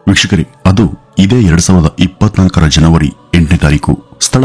ವೀಕ್ಷಕರೇ, ಅದು ಇದೇ 2024ರ ಜನವರಿ 8ನೇ ತಾರೀಕು. ಸ್ಥಳ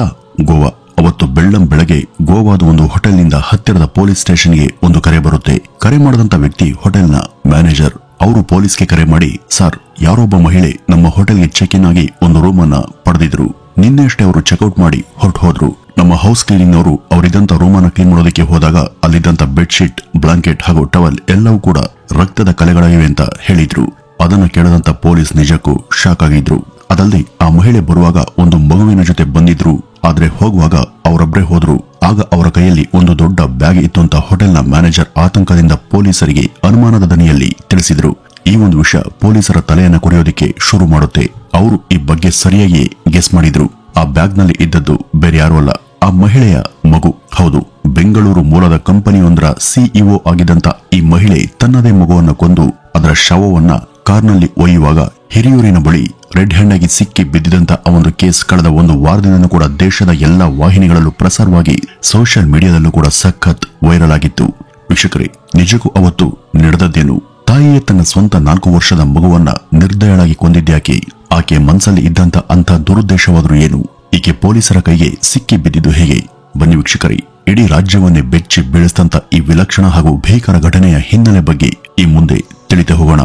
ಗೋವಾ. ಅವತ್ತು ಬೆಳ್ಳಂ ಬೆಳಗ್ಗೆ ಗೋವಾದ ಒಂದು ಹೋಟೆಲ್ನಿಂದ ಹತ್ತಿರದ ಪೊಲೀಸ್ ಸ್ಟೇಷನ್ಗೆ ಒಂದು ಕರೆ ಬರುತ್ತೆ. ಕರೆ ಮಾಡಿದಂತ ವ್ಯಕ್ತಿ ಹೋಟೆಲ್ನ ಮ್ಯಾನೇಜರ್. ಅವರು ಪೊಲೀಸ್ಗೆ ಕರೆ ಮಾಡಿ, ಸರ್, ಯಾರೊಬ್ಬ ಮಹಿಳೆ ನಮ್ಮ ಹೋಟೆಲ್ಗೆ ಚೆಕ್ ಇನ್ ಆಗಿ ಒಂದು ರೂಮ್ ಅನ್ನ ಪಡೆದಿದ್ರು. ನಿನ್ನೆಷ್ಟೇ ಅವರು ಚೆಕ್ಔಟ್ ಮಾಡಿ ಹೊರಟು ಹೋದ್ರು. ನಮ್ಮ ಹೌಸ್ ಕ್ಲೀನಿಂಗ್ ಅವರು ಅವರಿದ್ದಂತ ರೂಮ್ ಅನ್ನ ಕ್ಲೀನ್ ಮಾಡೋದಕ್ಕೆ ಹೋದಾಗ ಅಲ್ಲಿದ್ದಂತ ಬೆಡ್ಶೀಟ್, ಬ್ಲಾಂಕೆಟ್ ಹಾಗೂ ಟವಲ್ ಎಲ್ಲವೂ ಕೂಡ ರಕ್ತದ ಕಲೆಗಳಾಗಿವೆ ಅಂತ ಹೇಳಿದ್ರು. ಅದನ್ನು ಕೇಳದಂತ ಪೊಲೀಸ್ ನಿಜಕ್ಕೂ ಶಾಕ್ ಆಗಿದ್ರು. ಅದಲ್ಲದೆ ಆ ಮಹಿಳೆ ಬರುವಾಗ ಒಂದು ಮಗುವಿನ ಜೊತೆ ಬಂದಿದ್ರು. ಆದ್ರೆ ಹೋಗುವಾಗ ಅವರೊಬ್ಬರೇ ಹೋದ್ರು. ಆಗ ಅವರ ಕೈಯಲ್ಲಿ ಒಂದು ದೊಡ್ಡ ಬ್ಯಾಗ್ ಇತ್ತು ಅಂತ ಹೋಟೆಲ್ನ ಮ್ಯಾನೇಜರ್ ಆತಂಕದಿಂದ ಪೊಲೀಸರಿಗೆ ಅನುಮಾನದ ದನಿಯಲ್ಲಿ ತಿಳಿಸಿದ್ರು. ಈ ಒಂದು ವಿಷಯ ಪೊಲೀಸರ ತಲೆಯನ್ನ ಕೊರೆಯೋದಕ್ಕೆ ಶುರು ಮಾಡುತ್ತೆ. ಅವರು ಈ ಬಗ್ಗೆ ಸರಿಯಾಗಿ ಗೆಸ್ ಮಾಡಿದ್ರು. ಆ ಬ್ಯಾಗ್ ನಲ್ಲಿ ಇದ್ದದ್ದು ಬೇರೆ ಯಾರು ಅಲ್ಲ, ಆ ಮಹಿಳೆಯ ಮಗು. ಹೌದು, ಬೆಂಗಳೂರು ಮೂಲದ ಕಂಪನಿಯೊಂದರ ಸಿಇಒ ಆಗಿದ್ದಂತ ಈ ಮಹಿಳೆ ತನ್ನದೇ ಮಗುವನ್ನ ಕೊಂದು ಅದರ ಶವವನ್ನ ಕಾರ್ನಲ್ಲಿ ಒಯ್ಯುವಾಗ ಹಿರಿಯೂರಿನ ಬಳಿ ರೆಡ್ ಹ್ಯಾಂಡ್ ಆಗಿ ಸಿಕ್ಕಿ ಬಿದ್ದಿದಂತ ಆ ಒಂದು ಕೇಸ್ ಕಳೆದ ಒಂದು ವಾರದಿಂದ ಕೂಡ ದೇಶದ ಎಲ್ಲಾ ವಾಹಿನಿಗಳಲ್ಲೂ ಪ್ರಸಾರವಾಗಿ ಸೋಷಿಯಲ್ ಮೀಡಿಯಾದಲ್ಲೂ ಕೂಡ ಸಖತ್ ವೈರಲ್ ಆಗಿತ್ತು. ವೀಕ್ಷಕರೇ, ನಿಜಕ್ಕೂ ಅವತ್ತು ನಡೆದದ್ದೇನು? ತಾಯಿಯೇ ತನ್ನ ಸ್ವಂತ 4 ವರ್ಷದ ಮಗುವನ್ನ ನಿರ್ದಯಳಾಗಿ ಕೊಂದಿದ್ಯಾಕೆ? ಆಕೆ ಮನಸ್ಸಲ್ಲಿ ಇದ್ದಂತ ಅಂತ ದುರುದ್ದೇಶವಾದ್ರೂ ಏನು? ಈಕೆ ಪೊಲೀಸರ ಕೈಗೆ ಸಿಕ್ಕಿ ಬಿದ್ದಿದ್ದು ಹೇಗೆ? ಬನ್ನಿ ವೀಕ್ಷಕರೇ, ಇಡೀ ರಾಜ್ಯವನ್ನೇ ಬೆಚ್ಚಿ ಬೀಳಿಸಿದಂತ ಈ ವಿಲಕ್ಷಣ ಹಾಗೂ ಭೀಕರ ಘಟನೆಯ ಹಿನ್ನೆಲೆ ಬಗ್ಗೆ ಈ ಮುಂದೆ ತಿಳಿದು ಹೋಗೋಣ.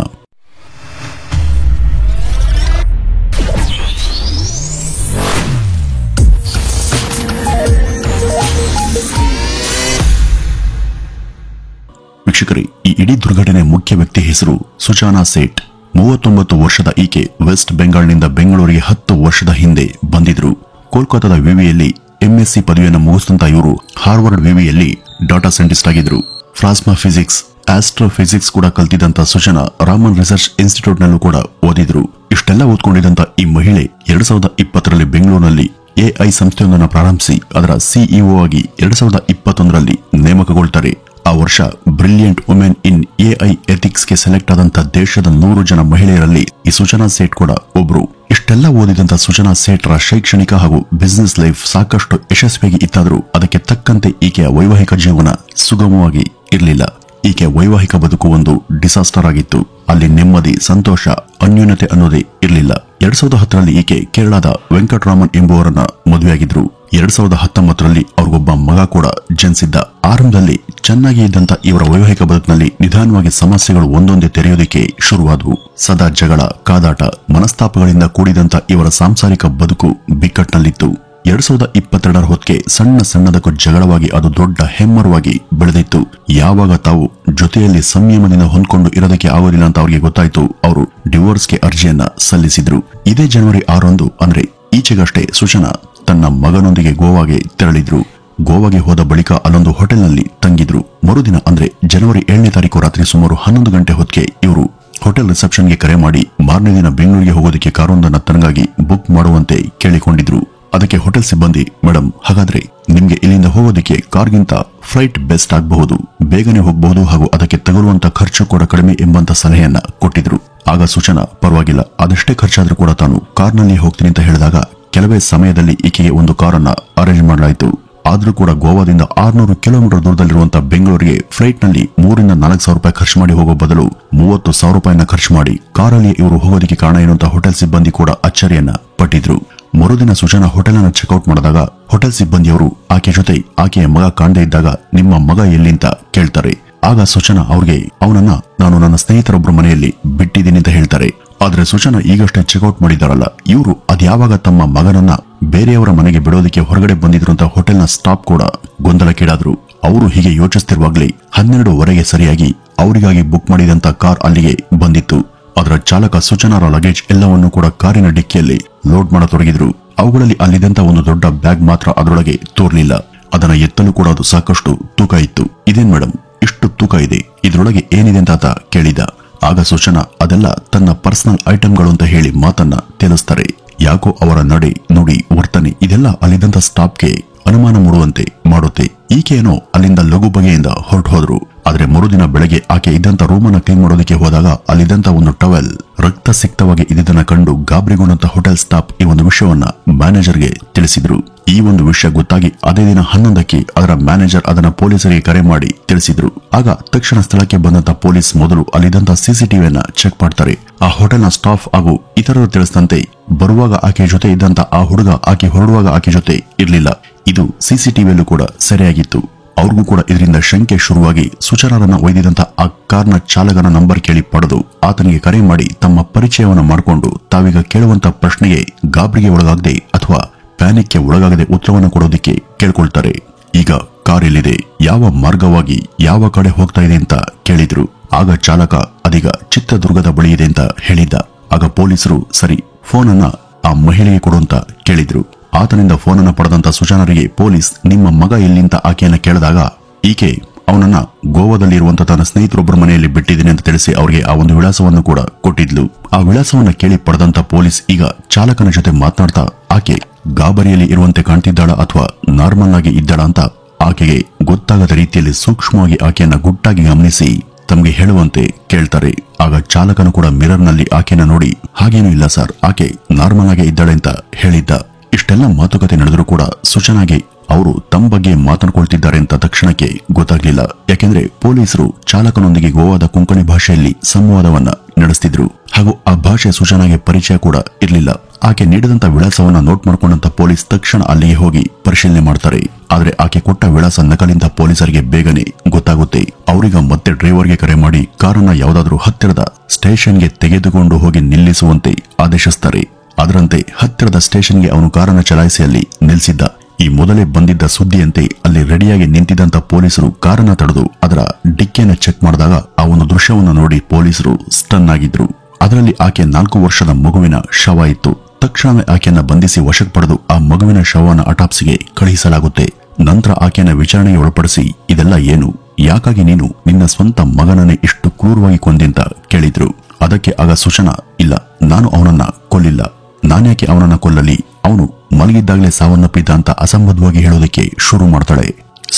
ವೀಕ್ಷಕರೇ, ಈ ಇಡೀ ದುರ್ಘಟನೆ ಮುಖ್ಯ ವ್ಯಕ್ತಿ ಹೆಸರು ಸುಜಾನಾ ಸೇಠ್. 39 ವರ್ಷದ ಈಕೆ ವೆಸ್ಟ್ ಬೆಂಗಾಲ್ನಿಂದ ಬೆಂಗಳೂರಿಗೆ 10 ವರ್ಷದ ಹಿಂದೆ ಬಂದಿದ್ರು. ಕೋಲ್ಕತ್ತಾದ ವಿವಿಯಲ್ಲಿ ಎಂಎಸ್ಸಿ ಪದವಿಯನ್ನು ಮುಗಿಸಿದಂತ ಇವರು ಹಾರ್ವರ್ಡ್ ವಿವಿಯಲ್ಲಿ ಡಾಟಾ ಸೈಂಟಿಸ್ಟ್ ಆಗಿದ್ರು. ಪ್ಲಾಸ್ಮಾ ಫಿಸಿಕ್ಸ್, ಆಸ್ಟ್ರೋಫಿಸಿಕ್ಸ್ ಕೂಡ ಕಲ್ತಿದ್ದಂತ ಸುಜಾನಾ ರಾಮನ್ ರಿಸರ್ಚ್ ಇನ್ಸ್ಟಿಟ್ಯೂಟ್ ನಲ್ಲೂ ಕೂಡ ಓದಿದ್ರು. ಇಷ್ಟೆಲ್ಲ ಓದ್ಕೊಂಡಿದ್ದಂತ ಈ ಮಹಿಳೆ 2020ರಲ್ಲಿ ಬೆಂಗಳೂರಿನಲ್ಲಿ ಎಐ ಸಂಸ್ಥೆಯೊಂದನ್ನು ಪ್ರಾರಂಭಿಸಿ ಅದರ ಸಿಇಒ ಆಗಿ 2021ರಲ್ಲಿ ನೇಮಕಗೊಳ್ತಾರೆ. ಆ ವರ್ಷ brilliant women in AI ethics ಗೆ ಸೆಲೆಕ್ಟ್ ಆದಂತ ದೇಶದ 100 ಜನ ಮಹಿಳೆಯರಲ್ಲಿ ಈ ಸುಜಾನಾ ಸೇಠ್ ಕೂಡ ಒಬ್ರು. ಇಷ್ಟೆಲ್ಲ ಓದಿದಂತ ಸುಜಾನಾ ಸೇಠ್ರ ಶೈಕ್ಷಣಿಕ ಹಾಗೂ ಬಿಸಿನೆಸ್ ಲೈಫ್ ಸಾಕಷ್ಟು ಯಶಸ್ವಿಯಾಗಿ ಇತ್ತಾದ್ರೂ ಅದಕ್ಕೆ ತಕ್ಕಂತೆ ಈಕೆಯ ವೈವಾಹಿಕ ಜೀವನ ಸುಗಮವಾಗಿ ಇರಲಿಲ್ಲ. ಈಕೆ ವೈವಾಹಿಕ ಬದುಕು ಒಂದು ಡಿಸಾಸ್ಟರ್ ಆಗಿತ್ತು. ಅಲ್ಲಿ ನೆಮ್ಮದಿ, ಸಂತೋಷ, ಅನ್ಯೋನ್ಯತೆ ಅನ್ನೋದೇ ಇರಲಿಲ್ಲ. 2010ರಲ್ಲಿ ಈಕೆ ಕೇರಳದ ವೆಂಕಟರಾಮನ್ ಎಂಬುವರನ್ನ ಮದುವೆಯಾಗಿದ್ರು. 2019ರಲ್ಲಿ ಅವ್ರಿಗೊಬ್ಬ ಮಗ ಕೂಡ ಜನಿಸಿದ್ದ. ಆರಂಭದಲ್ಲಿ ಚೆನ್ನಾಗಿ ಇದ್ದಂತ ಇವರ ವೈವಾಹಿಕ ಬದುಕಿನಲ್ಲಿ ನಿಧಾನವಾಗಿ ಸಮಸ್ಯೆಗಳು ಒಂದೊಂದೇ ತೆರೆಯೋದಕ್ಕೆ ಶುರುವಾದವು. ಸದಾ ಜಗಳ, ಕಾದಾಟ, ಮನಸ್ತಾಪಗಳಿಂದ ಕೂಡಿದಂತ ಇವರ ಸಾಂಸಾರಿಕ ಬದುಕು ಬಿಕ್ಕಟ್ಟಿನಲ್ಲಿತ್ತು. 2022ರ ಹೊತ್ತಿಗೆ ಸಣ್ಣ ಸಣ್ಣದಕ್ಕೂ ಜಗಳವಾಗಿ ಅದು ದೊಡ್ಡ ಹೆಮ್ಮರವಾಗಿ ಬೆಳೆದಿತ್ತು. ಯಾವಾಗ ತಾವು ಜೊತೆಯಲ್ಲಿ ಸಂಯಮದಿಂದ ಹೊಂದ್ಕೊಂಡು ಇರೋದಕ್ಕೆ ಆಗೋದಿಲ್ಲ ಅಂತ ಅವ್ರಿಗೆ ಗೊತ್ತಾಯ್ತು, ಅವರು ಡಿವೋರ್ಸ್ಗೆ ಅರ್ಜಿಯನ್ನ ಸಲ್ಲಿಸಿದ್ರು. ಇದೇ ಜನವರಿ 6ರಂದು, ಅಂದ್ರೆ ಈಚೆಗಷ್ಟೇ ಸುಜಾನಾ ತನ್ನ ಮಗನೊಂದಿಗೆ ಗೋವಾಗೆ ತೆರಳಿದ್ರು. ಗೋವಾಗೆ ಹೋದ ಬಳಿಕ ಅಲ್ಲೊಂದು ಹೋಟೆಲ್ನಲ್ಲಿ ತಂಗಿದ್ರು. ಮರುದಿನ ಅಂದ್ರೆ ಜನವರಿ 7ನೇ ತಾರೀಕು ರಾತ್ರಿ ಸುಮಾರು 11 ಗಂಟೆ ಹೊತ್ತಿಗೆ ಇವರು ಹೋಟೆಲ್ ರಿಸೆಪ್ಷನ್ಗೆ ಕರೆ ಮಾಡಿ ಮಾರನೇ ದಿನ ಬೆಂಗಳೂರಿಗೆ ಹೋಗೋದಕ್ಕೆ ಕಾರೊಂದನ್ನ ತನಗಾಗಿ ಬುಕ್ ಮಾಡುವಂತೆ ಕೇಳಿಕೊಂಡಿದ್ರು. ಅದಕ್ಕೆ ಹೋಟೆಲ್ ಸಿಬ್ಬಂದಿ, ಮೇಡಮ್, ಹಾಗಾದ್ರೆ ನಿಮ್ಗೆ ಇಲ್ಲಿಂದ ಹೋಗೋದಕ್ಕೆ ಕಾರ್ಗಿಂತ ಫ್ಲೈಟ್ ಬೆಸ್ಟ್ ಆಗಬಹುದು, ಬೇಗನೆ ಹೋಗಬಹುದು ಹಾಗೂ ಅದಕ್ಕೆ ತಗುಲುವಂತ ಖರ್ಚು ಕೂಡ ಕಡಿಮೆ ಎಂಬಂತ ಸಲಹೆಯನ್ನ ಕೊಟ್ಟಿದ್ರು. ಆಗ ಸುಜಾನಾ, ಪರವಾಗಿಲ್ಲ, ಅದೆಷ್ಟೇ ಖರ್ಚಾದ್ರೂ ಕೂಡ ತಾನು ಕಾರ್ನಲ್ಲಿ ಹೋಗ್ತೀನಿ ಅಂತ ಹೇಳಿದಾಗ ಕೆಲವೇ ಸಮಯದಲ್ಲಿ ಈಕೆಗೆ ಒಂದು ಕಾರನ್ನ ಅರೇಂಜ್ ಮಾಡಲಾಯಿತು. ಆದ್ರೂ ಕೂಡ ಗೋವಾದಿಂದ 600 ಕಿಲೋಮೀಟರ್ ದೂರದಲ್ಲಿರುವಂತಹ ಬೆಂಗಳೂರಿಗೆ ಫ್ಲೈಟ್ ನಲ್ಲಿ 3 ರಿಂದ 4 ಸಾವಿರ ರೂಪಾಯಿ ಖರ್ಚು ಮಾಡಿ ಹೋಗೋ ಬದಲು 30,000 ರೂಪಾಯಿನ ಖರ್ಚು ಮಾಡಿ ಕಾರಲ್ಲಿ ಇವರು ಹೋಗೋದಕ್ಕೆ ಕಾರಣ ಏನು ಅಂತ ಹೋಟೆಲ್ ಸಿಬ್ಬಂದಿ ಕೂಡ ಅಚ್ಚರಿಯನ್ನ ಪಟ್ಟಿದ್ರು. ಮರುದಿನ ಸುಜಾನಾ ಹೋಟೆಲ್ ಅನ್ನು ಚೆಕ್ಔಟ್ ಮಾಡಿದಾಗ ಹೋಟೆಲ್ ಸಿಬ್ಬಂದಿಯವರು ಆಕೆ ಜೊತೆ ಆಕೆಯ ಮಗ ಕಾಣದೇ ಇದ್ದಾಗ ನಿಮ್ಮ ಮಗ ಎಲ್ಲಿ ಅಂತ ಕೇಳ್ತಾರೆ. ಆಗ ಸುಜಾನಾ ಅವ್ರಿಗೆ ಅವನನ್ನ ನಾನು ನನ್ನ ಸ್ನೇಹಿತರೊಬ್ಬರ ಮನೆಯಲ್ಲಿ ಬಿಟ್ಟಿದ್ದೀನಿ ಅಂತ ಹೇಳ್ತಾರೆ. ಆದ್ರೆ ಸುಜಾನಾ ಈಗಷ್ಟೇ ಚೆಕ್ಔಟ್ ಮಾಡಿದಾರಲ್ಲ, ಇವರು ಅದ್ಯಾವಾಗ ತಮ್ಮ ಮಗನನ್ನ ಬೇರೆಯವರ ಮನೆಗೆ ಬಿಡೋದಕ್ಕೆ ಹೊರಗಡೆ ಬಂದಿದ್ರು ಅಂತ ಹೋಟೆಲ್ನ ಸ್ಟಾಫ್ ಕೂಡ ಗೊಂದಲಕ್ಕೀಡಾದ್ರು. ಅವರು ಹೀಗೆ ಯೋಚಿಸ್ತಿರುವಾಗ್ಲೇ 12:15 ಸರಿಯಾಗಿ ಅವರಿಗಾಗಿ ಬುಕ್ ಮಾಡಿದಂತ ಕಾರ್ ಅಲ್ಲಿಗೆ ಬಂದಿತ್ತು. ಅದರ ಚಾಲಕ ಸುಜಾನಾರ ಲಗೇಜ್ ಎಲ್ಲವನ್ನೂ ಕೂಡ ಕಾರಿನ ಡಿಕ್ಕಿಯಲ್ಲಿ ಲೋಡ್ ಮಾಡತೊಡಗಿದ್ರು. ಅವುಗಳಲ್ಲಿ ಅಲ್ಲಿದ್ದಂತ ಒಂದು ದೊಡ್ಡ ಬ್ಯಾಗ್ ಮಾತ್ರ ಅದರೊಳಗೆ ತೋರ್ಲಿಲ್ಲ. ಅದನ್ನ ಎತ್ತಲು ಕೂಡ ಅದು ಸಾಕಷ್ಟು ತೂಕ ಇತ್ತು. ಇದೇನ್ ಮೇಡಮ್, ಇಷ್ಟು ತೂಕ ಇದೆ, ಇದ್ರೊಳಗೆ ಏನಿದೆ ಅಂತ ಆತ ಕೇಳಿದ. ಆಗ ಸುಜಾನಾ ಅದೆಲ್ಲ ತನ್ನ ಪರ್ಸನಲ್ ಐಟಮ್ಗಳು ಅಂತ ಹೇಳಿ ಮಾತನ್ನ ತಿಳಿಸ್ತಾರೆ. ಯಾಕೋ ಅವರ ನಡೆ, ನುಡಿ, ವರ್ತನೆ ಇದೆಲ್ಲ ಅಲ್ಲಿದ್ದಂತ ಸ್ಟಾಫ್ಗೆ ಅನುಮಾನ ಮೂಡುವಂತೆ ಮಾಡುತ್ತೆ. ಈಕೆಯೇನೋ ಅಲ್ಲಿಂದ ಲಘು ಬಗೆಯಿಂದ ಹೊರಟು ಹೋದ್ರು. ಆದ್ರೆ ಮರುದಿನ ಬೆಳಗ್ಗೆ ಆಕೆ ಇದ್ದಂತ ರೂಮನ್ನ ಕ್ಲೀನ್ ಮಾಡೋದಕ್ಕೆ ಹೋದಾಗ ಅಲ್ಲಿದ್ದಂತ ಒಂದು ಟವೆಲ್ ರಕ್ತ ಸಿಕ್ತವಾಗಿ ಇದನ್ನ ಕಂಡು ಗಾಬರಿಗೊಂಡಂತ ಹೋಟೆಲ್ ಸ್ಟಾಫ್ ಈ ಒಂದು ವಿಷಯವನ್ನ ಮ್ಯಾನೇಜರ್ಗೆ ತಿಳಿಸಿದ್ರು. ಈ ಒಂದು ವಿಷಯ ಗೊತ್ತಾಗಿ ಅದೇ ದಿನ 11ಕ್ಕೆ ಅದರ ಮ್ಯಾನೇಜರ್ ಅದನ್ನ ಪೊಲೀಸರಿಗೆ ಕರೆ ಮಾಡಿ ತಿಳಿಸಿದ್ರು. ಆಗ ತಕ್ಷಣ ಸ್ಥಳಕ್ಕೆ ಬಂದಂತ ಪೊಲೀಸ್ ಮೊದಲು ಅಲ್ಲಿದ್ದಂತ ಸಿಸಿಟಿವಿಯನ್ನ ಚೆಕ್ ಮಾಡ್ತಾರೆ. ಆ ಹೋಟೆಲ್ನ ಸ್ಟಾಫ್ ಹಾಗೂ ಇತರರು ತಿಳಿಸಿದಂತೆ ಬರುವಾಗ ಆಕೆ ಜೊತೆ ಇದ್ದಂತ ಆ ಹುಡುಗ ಆಕೆ ಹೊರಡುವಾಗ ಆಕೆ ಜೊತೆ ಇರಲಿಲ್ಲ. ಇದು ಸಿಸಿಟಿವಿಯಲ್ಲೂ ಕೂಡ ಸರಿಯಾಗಿತ್ತು. ಅವ್ರಿಗೂ ಕೂಡ ಇದರಿಂದ ಶಂಕೆ ಶುರುವಾಗಿ ಸುಚನಾರನ್ನ ಒಯ್ದಿದಂತ ಆ ಕಾರ್ನ ಚಾಲಕನ ನಂಬರ್ ಕೇಳಿ ಪಡೆದು ಆತನಿಗೆ ಕರೆ ಮಾಡಿ ತಮ್ಮ ಪರಿಚಯವನ್ನು ಮಾಡಿಕೊಂಡು ತಾವೀಗ ಕೇಳುವಂತ ಪ್ರಶ್ನೆಗೆ ಗಾಬರಿಗೆ ಒಳಗಾಗದೆ ಅಥವಾ ಪ್ಯಾನಿಕ್ಗೆ ಒಳಗಾಗದೆ ಉತ್ತರವನ್ನು ಕೊಡೋದಿಕ್ಕೆ ಕೇಳ್ಕೊಳ್ತಾರೆ. ಈಗ ಕಾರ್ ಎಲ್ಲಿದೆ, ಯಾವ ಮಾರ್ಗವಾಗಿ ಯಾವ ಕಡೆ ಹೋಗ್ತಾ ಇದೆ ಅಂತ ಕೇಳಿದ್ರು. ಆಗ ಚಾಲಕ ಅದೀಗ ಚಿತ್ರದುರ್ಗದ ಬಳಿ ಇದೆ ಅಂತ ಹೇಳಿದ್ದ. ಆಗ ಪೊಲೀಸರು ಸರಿ ಫೋನ್ ಅನ್ನ ಆ ಮಹಿಳೆಗೆ ಕೊಡುವಂತ ಕೇಳಿದ್ರು. ಆತನಿಂದ ಫೋನ್ ಅನ್ನು ಪಡೆದಂತ ಸುಜಾನರಿಗೆ ಪೊಲೀಸ್ ನಿಮ್ಮ ಮಗ ಎಲ್ಲಿಂತ ಆಕೆಯನ್ನ ಕೇಳಿದಾಗ ಈಕೆ ಅವನನ್ನ ಗೋವಾದಲ್ಲಿ ಇರುವಂತ ತನ್ನ ಸ್ನೇಹಿತರೊಬ್ಬರ ಮನೆಯಲ್ಲಿ ಬಿಟ್ಟಿದ್ದೀನಿ ಅಂತ ತಿಳಿಸಿ ಅವರಿಗೆ ಆ ಒಂದು ವಿಳಾಸವನ್ನು ಕೂಡ ಕೊಟ್ಟಿದ್ಲು. ಆ ವಿಳಾಸವನ್ನ ಕೇಳಿ ಪಡೆದಂತ ಪೊಲೀಸ್ ಈಗ ಚಾಲಕನ ಜೊತೆ ಮಾತನಾಡ್ತಾ ಆಕೆ ಗಾಬರಿಯಲ್ಲಿ ಇರುವಂತೆ ಕಾಣ್ತಿದ್ದಾಳ ಅಥವಾ ನಾರ್ಮಲ್ ಆಗಿ ಇದ್ದಾಳ ಅಂತ ಆಕೆಗೆ ಗೊತ್ತಾಗದ ರೀತಿಯಲ್ಲಿ ಸೂಕ್ಷ್ಮವಾಗಿ ಆಕೆಯನ್ನ ಗುಟ್ಟಾಗಿ ಗಮನಿಸಿ ತಮಗೆ ಹೇಳುವಂತೆ ಕೇಳ್ತಾರೆ. ಆಗ ಚಾಲಕನು ಕೂಡ ಮಿರರ್ ನಲ್ಲಿ ಆಕೆಯನ್ನ ನೋಡಿ ಹಾಗೇನೂ ಇಲ್ಲ ಸರ್, ಆಕೆ ನಾರ್ಮಲ್ ಆಗಿ ಇದ್ದಾಳೆ ಅಂತ ಹೇಳಿದ್ದ. ಇಷ್ಟೆಲ್ಲ ಮಾತುಕತೆ ನಡೆದರೂ ಕೂಡ ಸುಚನಾಗೆ ಅವರು ತಮ್ಮ ಬಗ್ಗೆ ಮಾತನಾಡ್ಕೊಳ್ತಿದ್ದಾರೆ ಅಂತ ತಕ್ಷಣಕ್ಕೆ ಗೊತ್ತಾಗ್ಲಿಲ್ಲ. ಯಾಕೆಂದ್ರೆ ಪೊಲೀಸರು ಚಾಲಕನೊಂದಿಗೆ ಗೋವಾದ ಕೊಂಕಣಿ ಭಾಷೆಯಲ್ಲಿ ಸಂವಾದವನ್ನ ನಡೆಸ್ತಿದ್ರು ಹಾಗೂ ಆ ಭಾಷೆ ಸುಚನಾಗೆ ಪರಿಚಯ ಕೂಡ ಇರಲಿಲ್ಲ. ಆಕೆ ನೀಡಿದಂತ ವಿಳಾಸವನ್ನ ನೋಟ್ ಮಾಡ್ಕೊಂಡಂತ ಪೊಲೀಸ್ ತಕ್ಷಣ ಅಲ್ಲಿಗೆ ಹೋಗಿ ಪರಿಶೀಲನೆ ಮಾಡ್ತಾರೆ. ಆದ್ರೆ ಆಕೆ ಕೊಟ್ಟ ವಿಳಾಸ ನಕಲಿಂದ ಪೊಲೀಸರಿಗೆ ಬೇಗನೆ ಗೊತ್ತಾಗುತ್ತೆ. ಅವರೀಗ ಮತ್ತೆ ಡ್ರೈವರ್ಗೆ ಕರೆ ಮಾಡಿ ಕಾರನ್ನ ಯಾವುದಾದ್ರೂ ಹತ್ತಿರದ ಸ್ಟೇಷನ್ಗೆ ತೆಗೆದುಕೊಂಡು ಹೋಗಿ ನಿಲ್ಲಿಸುವಂತೆ ಆದೇಶಿಸ್ತಾರೆ. ಅದರಂತೆ ಹತ್ತಿರದ ಸ್ಟೇಷನ್ಗೆ ಅವನು ಕಾರನ್ನ ಚಲಾಯಿಸಿ ಅಲ್ಲಿ ನಿಲ್ಲಿಸಿದ್ದ. ಈ ಮೊದಲೇ ಬಂದಿದ್ದ ಸುದ್ದಿಯಂತೆ ಅಲ್ಲಿ ರೆಡಿಯಾಗಿ ನಿಂತಿದ್ದಂತ ಪೊಲೀಸರು ಕಾರನ್ನ ತಡೆದು ಅದರ ಡಿಕ್ಕಿಯನ್ನ ಚೆಕ್ ಮಾಡಿದಾಗ ಆ ಒಂದು ದೃಶ್ಯವನ್ನು ನೋಡಿ ಪೊಲೀಸರು ಸ್ಟನ್ ಆಗಿದ್ರು. ಅದರಲ್ಲಿ ಆಕೆ 4 ವರ್ಷದ ಮಗುವಿನ ಶವ ಇತ್ತು. ತಕ್ಷಣವೇ ಆಕೆಯನ್ನ ಬಂಧಿಸಿ ವಶಕ್ಕೆ ಪಡೆದು ಆ ಮಗುವಿನ ಶವವನ್ನು ಅಟಾಪ್ಸಿಗೆ ಕಳುಹಿಸಲಾಗುತ್ತೆ. ನಂತರ ಆಕೆಯನ್ನ ವಿಚಾರಣೆಗೆ ಒಳಪಡಿಸಿ ಇದೆಲ್ಲ ಏನು, ಯಾಕಾಗಿ ನೀನು ನಿನ್ನ ಸ್ವಂತ ಮಗನನ್ನೇ ಇಷ್ಟು ಕ್ರೂರವಾಗಿ ಕೊಂದಿಂತ ಕೇಳಿದ್ರು. ಅದಕ್ಕೆ ಆಗ ಸುಚನಾ ಇಲ್ಲ, ನಾನು ಅವನನ್ನ ಕೊಲ್ಲಿಲ್ಲ, ನಾನ್ಯಾಕೆ ಅವನನ್ನ ಕೊಲ್ಲಲಿ, ಅವನು ಮಲಗಿದ್ದಾಗಲೇ ಸಾವನ್ನಪ್ಪಿದ್ದ ಅಂತ ಅಸಂಬದ್ಧವಾಗಿ ಹೇಳೋದಕ್ಕೆ ಶುರು ಮಾಡ್ತಾಳೆ.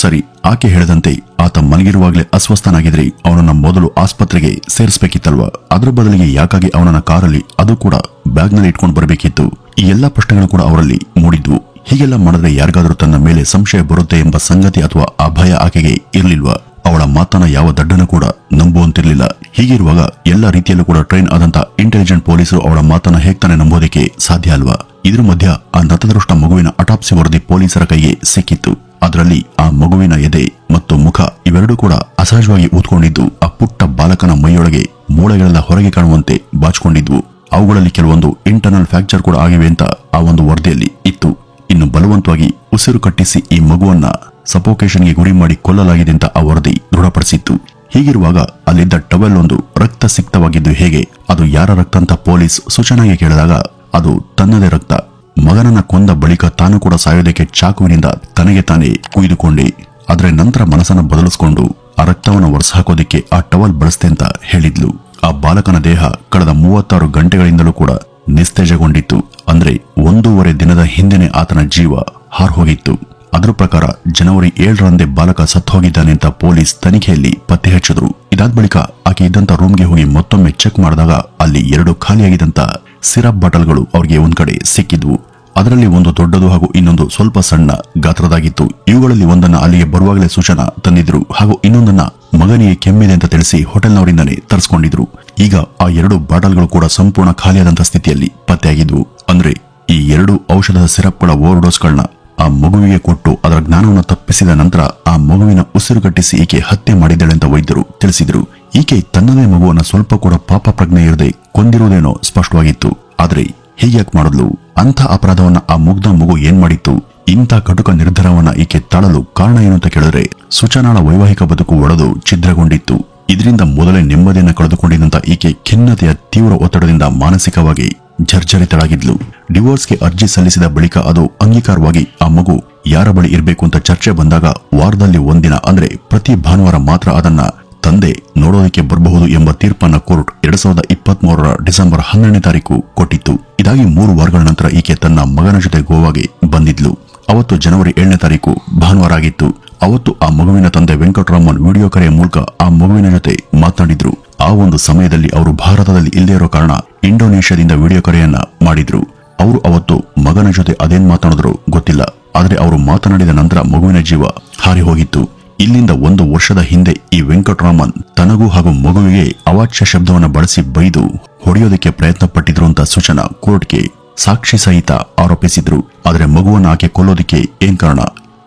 ಸರಿ, ಆಕೆ ಹೇಳಿದಂತೆ ಆತ ಮಲಗಿರುವಾಗಲೇ ಅಸ್ವಸ್ಥನಾಗಿದ್ರೆ ಅವನನ್ನ ಮೊದಲು ಆಸ್ಪತ್ರೆಗೆ ಸೇರಿಸಬೇಕಿತ್ತಲ್ವಾ, ಅದರ ಬದಲಿಗೆ ಯಾಕಾಗಿ ಅವನನ್ನ ಕಾರಲ್ಲಿ ಅದು ಕೂಡ ಬ್ಯಾಗ್ನಲ್ಲಿ ಇಟ್ಕೊಂಡು ಬರಬೇಕಿತ್ತು? ಈ ಎಲ್ಲಾ ಪ್ರಶ್ನೆಗಳು ಕೂಡ ಅವರಲ್ಲಿ ಮೂಡಿದ್ವು. ಹೀಗೆಲ್ಲ ಮಾಡಿದ್ರೆ ಯಾರಿಗಾದ್ರೂ ತನ್ನ ಮೇಲೆ ಸಂಶಯ ಬರುತ್ತೆ ಎಂಬ ಸಂಗತಿ ಅಥವಾ ಆ ಭಯ ಆಕೆಗೆ ಇರ್ಲಿಲ್ವಾ? ಅವಳ ಮಾತನ್ನ ಯಾವ ದಡ್ಡನ ಕೂಡ ನಂಬುವಂತಿರ್ಲಿಲ್ಲ. ಹೀಗಿರುವಾಗ ಎಲ್ಲ ರೀತಿಯಲ್ಲೂ ಕೂಡ ಟ್ರೈನ್ ಆದಂತ ಇಂಟೆಲಿಜೆಂಟ್ ಪೊಲೀಸರು ಅವಳ ಮಾತನ್ನ ಹೇಗ್ತಾನೆ ನಂಬೋದಕ್ಕೆ ಸಾಧ್ಯ ಅಲ್ವಾ? ಇದ್ರ ಮಧ್ಯ ಆ ನತದೃಷ್ಟ ಮಗುವಿನ ಅಟಾಪ್ಸಿ ವರದಿ ಪೊಲೀಸರ ಕೈಗೆ ಸಿಕ್ಕಿತ್ತು. ಅದರಲ್ಲಿ ಆ ಮಗುವಿನ ಎದೆ ಮತ್ತು ಮುಖ ಇವೆರಡೂ ಕೂಡ ಅಸಹಜವಾಗಿ ಊದ್ಕೊಂಡಿದ್ದು ಆ ಪುಟ್ಟ ಬಾಲಕನ ಮೈಯೊಳಗೆ ಮೂಳೆಗಳೆಲ್ಲ ಹೊರಗೆ ಕಾಣುವಂತೆ ಬಾಚಿಕೊಂಡಿದ್ವು. ಅವುಗಳಲ್ಲಿ ಕೆಲವೊಂದು ಇಂಟರ್ನಲ್ ಫ್ರಾಕ್ಚರ್ ಕೂಡ ಆಗಿವೆ ಅಂತ ಆ ಒಂದು ವರದಿಯಲ್ಲಿ ಇತ್ತು. ಇನ್ನು ಬಲವಂತವಾಗಿ ಉಸಿರು ಕಟ್ಟಿಸಿ ಈ ಮಗುವನ್ನ ಸಫೋಕೇಶನ್ಗೆ ಗುರಿ ಮಾಡಿ ಕೊಲ್ಲಲಾಗಿದೆ ಅಂತ ಆ ವರದಿ ದೃಢಪಡಿಸಿತ್ತು. ಹೀಗಿರುವಾಗ ಅಲ್ಲಿದ್ದ ಟವೆಲ್ ಒಂದು ರಕ್ತ ಸಿಕ್ತವಾಗಿದ್ದು ಹೇಗೆ, ಅದು ಯಾರ ರಕ್ತ ಅಂತ ಪೊಲೀಸ್ ಸುಚನಾಗೆ ಕೇಳಿದಾಗ ಅದು ತನ್ನದೇ ರಕ್ತ. ಮಗನನ್ನ ಕೊಂದ ಬಳಿಕ ತಾನು ಕೂಡ ಸಾಯೋದಕ್ಕೆ ಚಾಕುವಿನಿಂದ ತನಗೆ ತಾನೇ ಕುಯ್ದುಕೊಂಡೆ. ಆದ್ರೆ ನಂತರ ಮನಸ್ಸನ್ನು ಬದಲಿಸಿಕೊಂಡು ಆ ರಕ್ತವನ್ನು ಹೊರಸಾಕೋದಿಕ್ಕೆ ಆ ಟವಲ್ ಬಳಸ್ತೆ ಅಂತ ಹೇಳಿದ್ಲು. ಆ ಬಾಲಕನ ದೇಹ ಕಳೆದ 36 ಗಂಟೆಗಳಿಂದಲೂ ಕೂಡ ನಿಸ್ತೇಜಗೊಂಡಿತ್ತು. ಅಂದ್ರೆ 1.5 ದಿನದ ಹಿಂದೆನೆ ಆತನ ಜೀವ ಹಾರ್ಹೋಗಿತ್ತು. ಅದರ ಪ್ರಕಾರ ಜನವರಿ 7ರಂದೇ ಬಾಲಕ ಸತ್ತು ಹೋಗಿದ್ದಾನೆ ಅಂತ ಪೊಲೀಸ್ ತನಿಖೆಯಲ್ಲಿ ಪತ್ತೆ ಹಚ್ಚಿದ್ರು. ಇದಾದ ಬಳಿಕ ಆಕೆ ಇದ್ದಂತ ರೂಮ್ಗೆ ಹೋಗಿ ಮತ್ತೊಮ್ಮೆ ಚೆಕ್ ಮಾಡಿದಾಗ ಅಲ್ಲಿ 2 ಖಾಲಿಯಾಗಿದ್ದಂತ ಸಿರಪ್ ಬಾಟಲ್ಗಳು ಅವ್ರಿಗೆ ಒಂದ್ ಕಡೆ ಸಿಕ್ಕಿದ್ವು. ಅದರಲ್ಲಿ ಒಂದು ದೊಡ್ಡದು ಹಾಗೂ ಇನ್ನೊಂದು ಸ್ವಲ್ಪ ಸಣ್ಣ ಗಾತ್ರದಾಗಿತ್ತು. ಇವುಗಳಲ್ಲಿ ಒಂದನ್ನ ಅಲ್ಲಿಗೆ ಬರುವಾಗಲೇ ಸೂಚನಾ ತಂದಿದ್ರು ಹಾಗೂ ಇನ್ನೊಂದನ್ನ ಮಗನಿಗೆ ಕೆಮ್ಮಿದೆ ಅಂತ ತಿಳಿಸಿ ಹೋಟೆಲ್ನವರಿಂದನೇ ತರಿಸ್ಕೊಂಡಿದ್ರು. ಈಗ ಆ 2 ಬಾಟಲ್ಗಳು ಕೂಡ ಸಂಪೂರ್ಣ ಖಾಲಿಯಾದಂತ ಸ್ಥಿತಿಯಲ್ಲಿ ಪತ್ತೆಯಾಗಿದ್ವು. ಅಂದ್ರೆ ಈ 2 ಔಷಧದ ಸಿರಪ್ಗಳ ಓವರ್ ಡೋಸ್ಗಳನ್ನ ಆ ಮಗುವಿಗೆ ಕೊಟ್ಟು ಅದರ ಜ್ಞಾನವನ್ನು ತಪ್ಪಿಸಿದ ನಂತರ ಆ ಮಗುವಿನ ಉಸಿರುಗಟ್ಟಿಸಿ ಈಕೆ ಹತ್ಯೆ ಮಾಡಿದ್ದಾಳೆ ಅಂತ ವೈದ್ಯರು ತಿಳಿಸಿದ್ರು. ಈಕೆ ತನ್ನದೇ ಮಗುವನ್ನ ಸ್ವಲ್ಪ ಕೂಡ ಪಾಪ ಪ್ರಜ್ಞೆ ಇರದೆ ಕೊಂದಿರುವುದೇನೋ ಸ್ಪಷ್ಟವಾಗಿತ್ತು. ಆದ್ರೆ ಹೀಗ್ಯಾಕ್ ಮಾಡಿದ್ಲು? ಅಂಥ ಅಪರಾಧವನ್ನ ಆ ಮುಗ್ಧ ಮಗು ಏನ್ ಮಾಡಿತ್ತು? ಇಂಥ ಕಟುಕ ನಿರ್ಧಾರವನ್ನ ಈಕೆ ತಾಳಲು ಕಾರಣ ಏನು ಅಂತ ಕೇಳಿದ್ರೆ ಸುಚನಾಳ ವೈವಾಹಿಕ ಬದುಕು ಒಡೆದು ಛಿದ್ರಗೊಂಡಿತ್ತು. ಇದರಿಂದ ಮೊದಲೇ ನೆಮ್ಮದಿಯನ್ನ ಕಳೆದುಕೊಂಡಿದ್ದಂತ ಈಕೆ ಖಿನ್ನತೆಯ ತೀವ್ರ ಒತ್ತಡದಿಂದ ಮಾನಸಿಕವಾಗಿ ಜರ್ಜರಿತಳಾಗಿದ್ಲು. ಡಿವೋರ್ಸ್ಗೆ ಅರ್ಜಿ ಸಲ್ಲಿಸಿದ ಬಳಿಕ ಅದು ಅಂಗೀಕಾರವಾಗಿ ಆ ಮಗು ಯಾರ ಬಳಿ ಇರಬೇಕು ಅಂತ ಚರ್ಚೆ ಬಂದಾಗ ವಾರದಲ್ಲಿ ಒಂದಿನ ಅಂದ್ರೆ ಪ್ರತಿ ಭಾನುವಾರ ಮಾತ್ರ ಅದನ್ನ ತಂದೆ ನೋಡೋದಕ್ಕೆ ಬರಬಹುದು ಎಂಬ ತೀರ್ಪನ್ನ ಕೋರ್ಟ್ 2023ರ ಡಿಸೆಂಬರ್ 12ನೇ ತಾರೀಕು ಕೊಟ್ಟಿತ್ತು. ಇದಾಗಿ 3 ವಾರಗಳ ನಂತರ ಈಕೆ ತನ್ನ ಮಗನ ಜೊತೆ ಗೋವಾಗೆ ಬಂದಿದ್ಲು. ಅವತ್ತು ಜನವರಿ 7ನೇ ತಾರೀಕು ಭಾನುವಾರ ಆಗಿತ್ತು. ಅವತ್ತು ಆ ಮಗುವಿನ ತಂದೆ ವೆಂಕಟರಾಮನ್ ವಿಡಿಯೋ ಕರೆಯ ಮೂಲಕ ಆ ಮಗುವಿನ ಜೊತೆ ಮಾತನಾಡಿದ್ರು. ಆ ಒಂದು ಸಮಯದಲ್ಲಿ ಅವರು ಭಾರತದಲ್ಲಿ ಇಲ್ಲದೇ ಇರೋ ಕಾರಣ ಇಂಡೋನೇಷ್ಯಾದಿಂದ ವಿಡಿಯೋ ಕರೆಯನ್ನ ಮಾಡಿದ್ರು. ಅವರು ಅವತ್ತು ಮಗನ ಜೊತೆ ಅದೇನ್ ಮಾತನಾಡಿದ್ರು ಗೊತ್ತಿಲ್ಲ. ಆದರೆ ಅವರು ಮಾತನಾಡಿದ ನಂತರ ಮಗುವಿನ ಜೀವ ಹಾರಿ ಹೋಗಿತ್ತು. ಇಲ್ಲಿಂದ 1 ವರ್ಷದ ಹಿಂದೆ ಈ ವೆಂಕಟರಾಮನ್ ತನಗೂ ಹಾಗೂ ಮಗುವಿಗೆ ಅವಾಚ್ಯ ಶಬ್ದವನ್ನು ಬಳಸಿ ಬೈದು ಹೊಡೆಯೋದಕ್ಕೆ ಪ್ರಯತ್ನ ಪಟ್ಟಿದ್ರು ಅಂತ ಸೂಚನಾ ಕೋರ್ಟ್ಗೆ ಸಾಕ್ಷಿ ಸಹಿತ ಆರೋಪಿಸಿದ್ರು. ಆದರೆ ಮಗುವನ್ನು ಆಕೆ ಕೊಲ್ಲೋದಕ್ಕೆ ಏನ್ ಕಾರಣ?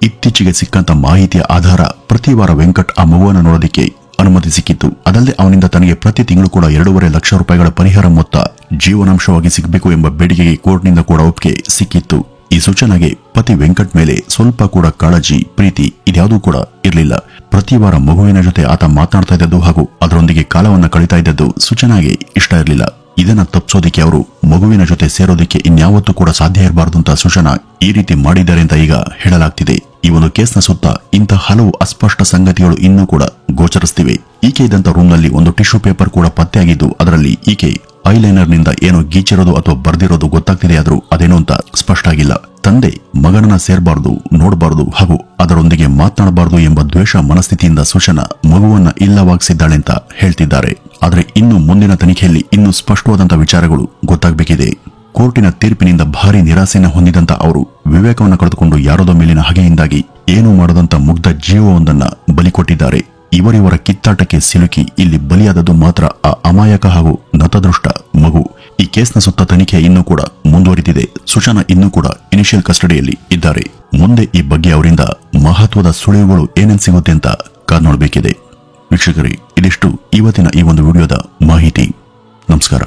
ಇತ್ತೀಚೆಗೆ ಸಿಕ್ಕಂತ ಮಾಹಿತಿಯ ಆಧಾರ ಪ್ರತಿ ವಾರ ವೆಂಕಟ್ ಆ ಮಗುವನ್ನು ನೋಡೋದಕ್ಕೆ ಅನುಮತಿ ಸಿಕ್ಕಿತ್ತು. ಅದಲ್ಲದೆ ಅವನಿಂದ ತನಗೆ ಪ್ರತಿ ತಿಂಗಳು ಕೂಡ 2.5 ಲಕ್ಷ ರೂಪಾಯಿಗಳ ಪರಿಹಾರ ಮೊತ್ತ ಜೀವನಾಂಶವಾಗಿ ಸಿಗಬೇಕು ಎಂಬ ಬೇಡಿಕೆಗೆ ಕೋರ್ಟ್ನಿಂದ ಕೂಡ ಒಪ್ಪಿಗೆ ಸಿಕ್ಕಿತ್ತು. ಈ ಸೂಚನೆಗೆ ಪತಿ ವೆಂಕಟ್ ಮೇಲೆ ಸ್ವಲ್ಪ ಕೂಡ ಕಾಳಜಿ, ಪ್ರೀತಿ ಇದ್ಯಾವುದೂ ಕೂಡ ಇರಲಿಲ್ಲ. ಪ್ರತಿ ವಾರ ಮಗುವಿನ ಜೊತೆ ಆತ ಮಾತನಾಡ್ತಾ ಇದ್ದದ್ದು ಹಾಗೂ ಅದರೊಂದಿಗೆ ಕಾಲವನ್ನ ಕಳೀತಾ ಇದ್ದದ್ದು ಸೂಚನೆಗೆ ಇಷ್ಟ ಇರಲಿಲ್ಲ. ಇದನ್ನ ತಪ್ಪಿಸೋದಕ್ಕೆ ಅವರು ಮಗುವಿನ ಜೊತೆ ಸೇರೋದಕ್ಕೆ ಇನ್ಯಾವತ್ತೂ ಕೂಡ ಸಾಧ್ಯ ಇರಬಾರದು ಅಂತ ಸೂಚನಾ ಈ ರೀತಿ ಮಾಡಿದ್ದಾರೆ ಅಂತ ಈಗ ಹೇಳಲಾಗ್ತಿದೆ. ಈ ಒಂದು ಕೇಸ್ನ ಸುತ್ತ ಇಂಥ ಹಲವು ಅಸ್ಪಷ್ಟ ಸಂಗತಿಗಳು ಇನ್ನೂ ಕೂಡ ಗೋಚರಿಸುತ್ತಿವೆ. ಈಕೆ ಇದ್ದಂತ ರೂಮ್ನಲ್ಲಿ ಒಂದು ಟಿಶ್ಯೂ ಪೇಪರ್ ಕೂಡ ಪತ್ತೆಯಾಗಿದ್ದು ಅದರಲ್ಲಿ ಈಕೆ ಐಲೈನರ್ ನಿಂದ ಏನೋ ಗೀಚಿರೋದು ಅಥವಾ ಬರ್ದಿರೋದು ಗೊತ್ತಾಗ್ತಿದೆ, ಆದ್ರೂ ಅದೇನೋ ಅಂತ ಸ್ಪಷ್ಟ ಆಗಿಲ್ಲ. ತಂದೆ ಮಗನನ್ನ ಸೇರಬಾರದು, ನೋಡಬಾರದು ಹಾಗೂ ಅದರೊಂದಿಗೆ ಮಾತನಾಡಬಾರದು ಎಂಬ ದ್ವೇಷ ಮನಸ್ಥಿತಿಯಿಂದ ಸೂಚನಾ ಮಗುವನ್ನ ಇಲ್ಲವಾಗಿಸಿದ್ದಾಳೆ ಅಂತ ಹೇಳ್ತಿದ್ದಾರೆ. ಆದರೆ ಇನ್ನು ಮುಂದಿನ ತನಿಖೆಯಲ್ಲಿ ಇನ್ನೂ ಸ್ಪಷ್ಟವಾದಂತಹ ವಿಚಾರಗಳು ಗೊತ್ತಾಗಬೇಕಿದೆ. ಕೋರ್ಟಿನ ತೀರ್ಪಿನಿಂದ ಭಾರಿ ನಿರಾಸೆಯನ್ನು ಹೊಂದಿದಂತ ಅವರು ವಿವೇಕವನ್ನು ಕಳೆದುಕೊಂಡು ಯಾರೋದ ಮೇಲಿನ ಹಗೆಯಿಂದಾಗಿ ಏನೂ ಮಾಡದಂತ ಮುಗ್ಧ ಜೀವವೊಂದನ್ನ ಬಲಿ ಕೊಟ್ಟಿದ್ದಾರೆ. ಇವರಿವರ ಕಿತ್ತಾಟಕ್ಕೆ ಸಿಲುಕಿ ಇಲ್ಲಿ ಬಲಿಯಾದದ್ದು ಮಾತ್ರ ಆ ಅಮಾಯಕ ಹಾಗೂ ನತದೃಷ್ಟ ಮಗು. ಈ ಕೇಸ್ನ ಸುತ್ತ ತನಿಖೆ ಇನ್ನೂ ಕೂಡ ಮುಂದುವರಿದಿದೆ. ಸೂಚನಾ ಇನ್ನೂ ಕೂಡ ಇನಿಷಿಯಲ್ ಕಸ್ಟಡಿಯಲ್ಲಿ ಇದ್ದಾರೆ. ಮುಂದೆ ಈ ಬಗ್ಗೆ ಅವರಿಂದ ಮಹತ್ವದ ಸುಳಿವುಗಳು ಏನೇನ್ ಸಿಗುತ್ತೆ ಅಂತ ಕಾದ್ ನೋಡಬೇಕಿದೆ. ವೀಕ್ಷಕರೇ, ಇದಿಷ್ಟು ಇವತ್ತಿನ ಈ ಒಂದು ವಿಡಿಯೋದ ಮಾಹಿತಿ. ನಮಸ್ಕಾರ.